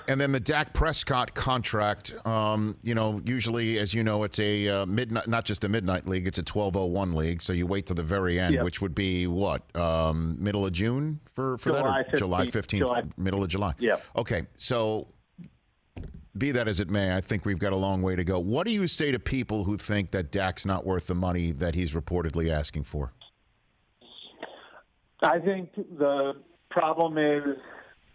And then the Dak Prescott contract, usually, as you know, it's a midnight, not just a midnight league, it's a 12:01 league. So you wait to the very end, which would be what, middle of June for July that? Or July 15th, middle of July. Yeah. Okay, so be that as it may, I think we've got a long way to go. What do you say to people who think that Dak's not worth the money that he's reportedly asking for? I think the problem is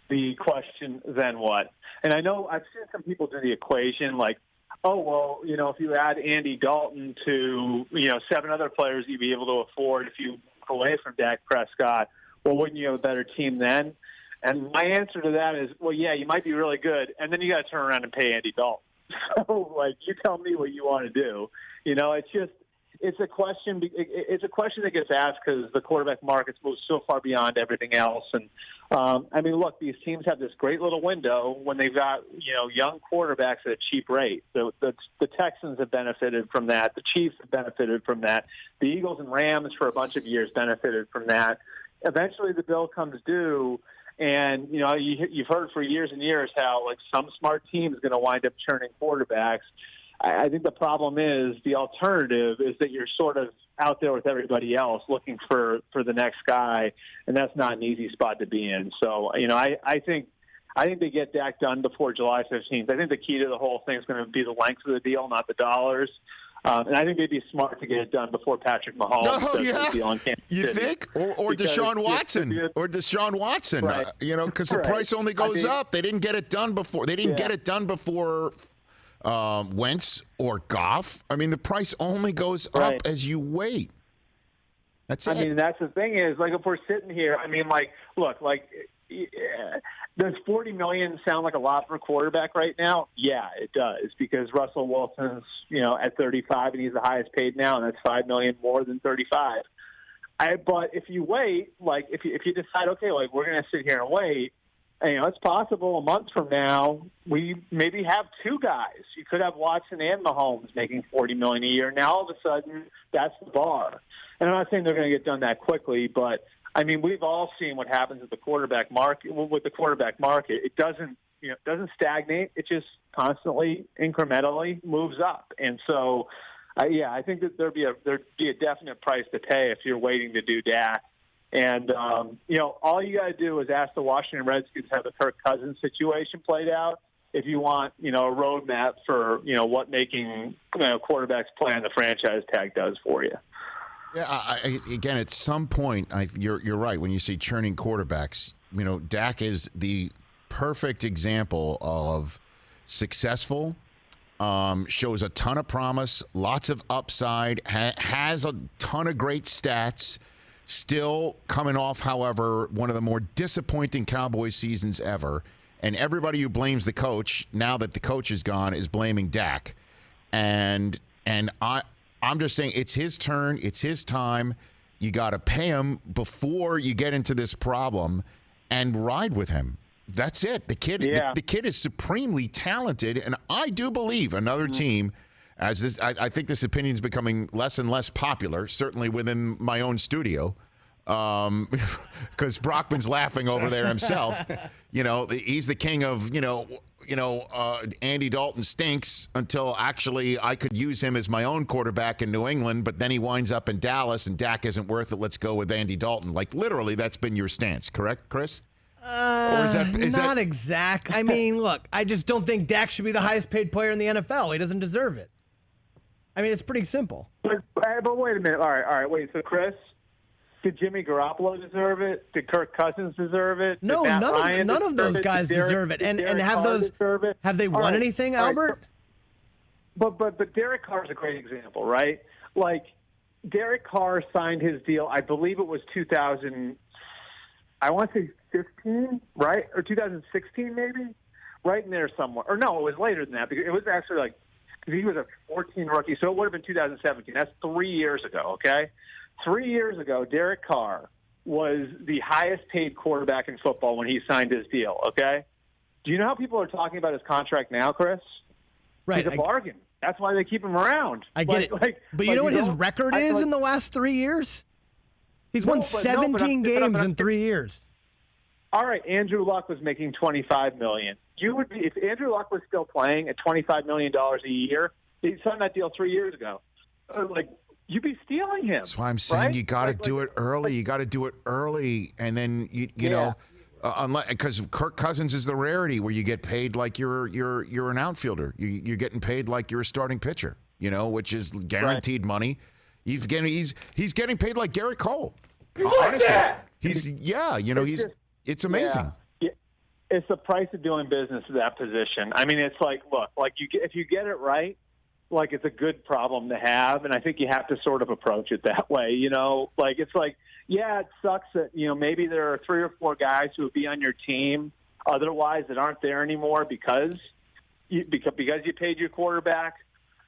the question, then what? And I know I've seen some people do the equation like, oh, well, if you add Andy Dalton to, 7 other players you'd be able to afford if you walk away from Dak Prescott, well, wouldn't you have a better team then? And my answer to that is, well, yeah, you might be really good, and then you got to turn around and pay Andy Dalton. So, you tell me what you want to do. It's a question. It's a question that gets asked because the quarterback market's moved so far beyond everything else. And look, these teams have this great little window when they've got young quarterbacks at a cheap rate. So the Texans have benefited from that. The Chiefs have benefited from that. The Eagles and Rams for a bunch of years benefited from that. Eventually, the bill comes due. And, you've heard for years and years how, some smart team is going to wind up churning quarterbacks. I think the problem is the alternative is that you're sort of out there with everybody else looking for the next guy, and that's not an easy spot to be in. So, I think they get Dak done before July 15th. I think the key to the whole thing is going to be the length of the deal, not the dollars. And I think they'd be smart to get it done before Patrick Mahomes does his deal in Kansas You City. think? Or Deshaun Watson. Or Deshaun Watson. Right. Because the price only goes up. They didn't get it done before. They didn't get it done before Wentz or Goff. The price only goes up as you wait. That's it. That's the thing is, if we're sitting here, look, does $40 million sound like a lot for a quarterback right now? Yeah, it does, because Russell Wilson's, at 35 and he's the highest paid now, and that's $5 million more than 35. But if you wait, if you decide, okay, we're going to sit here and wait, it's possible a month from now we maybe have 2 guys. You could have Watson and Mahomes making $40 million a year. Now all of a sudden that's the bar. And I'm not saying they're going to get done that quickly, but we've all seen what happens with the quarterback market. It doesn't stagnate. It just constantly, incrementally moves up. And so, I think that there'd be a definite price to pay if you're waiting to do Dak. And all you got to do is ask the Washington Redskins how the Kirk Cousins situation played out. If you want, a roadmap for what making quarterbacks play on the franchise tag does for you. Yeah, again, at some point, you're right. When you say churning quarterbacks, Dak is the perfect example of successful, shows a ton of promise, lots of upside, has a ton of great stats, still coming off, however, one of the more disappointing Cowboys seasons ever. And everybody who blames the coach, now that the coach is gone, is blaming Dak. And I'm just saying it's his turn. It's his time. You got to pay him before you get into this problem and ride with him. That's it. The kid is supremely talented, and I do believe another team, as this, I think this opinion is becoming less and less popular, certainly within my own studio, because Brockman's laughing over there himself. He's the king of, Andy Dalton stinks until actually I could use him as my own quarterback in New England, but then he winds up in Dallas and Dak isn't worth it. Let's go with Andy Dalton. Literally, that's been your stance, correct, Chris? Or is not exact. Look, I just don't think Dak should be the highest paid player in the NFL. He doesn't deserve it. It's pretty simple. But wait a minute. All right. Wait. So, Chris, did Jimmy Garoppolo deserve it? Did Kirk Cousins deserve it? No, none of those guys deserve it. And have they won anything, Albert? But Derek Carr's a great example, right? Derek Carr signed his deal. I believe it was 2000. I want to say 15, right? Or 2016, maybe? Right in there somewhere. Or no, it was later than that, because it was actually because he was a 14 rookie, so it would have been 2017. That's 3 years ago, okay? 3 years ago, Derek Carr was the highest paid quarterback in football when he signed his deal, okay? Do you know how people are talking about his contract now, Chris? Right. He's a bargain. That's why they keep him around. I get it. But you know what his record is in the last 3 years? He's won 17 games in 3 years. All right, Andrew Luck was making $25 million. you would be, if Andrew Luck was still playing at $25 million a year, he signed that deal 3 years ago. Like, you'd be stealing him. That's why I'm saying right? you got to do it early. You got to do it early, and then you know, unless because Kirk Cousins is the rarity where you get paid like you're an outfielder. You're getting paid like you're a starting pitcher. You know, which is guaranteed money. He's getting paid like Garrett Cole. Honestly, it's amazing. Yeah. It's the price of doing business at that position. I mean, it's like, look, like if you get it right, like it's a good problem to have, and I think you have to sort of approach it that way. You know, like it's like, yeah, it sucks that maybe there are 3 or 4 guys who would be on your team otherwise that aren't there anymore because you paid your quarterback.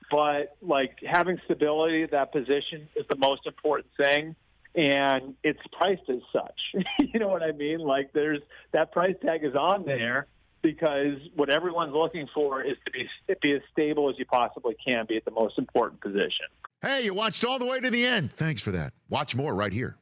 But, like, having stability at that position is the most important thing, and it's priced as such. You know what I mean? Like, that price tag is on there because what everyone's looking for is to be as stable as you possibly can be at the most important position. Hey, you watched all the way to the end. Thanks for that. Watch more right here.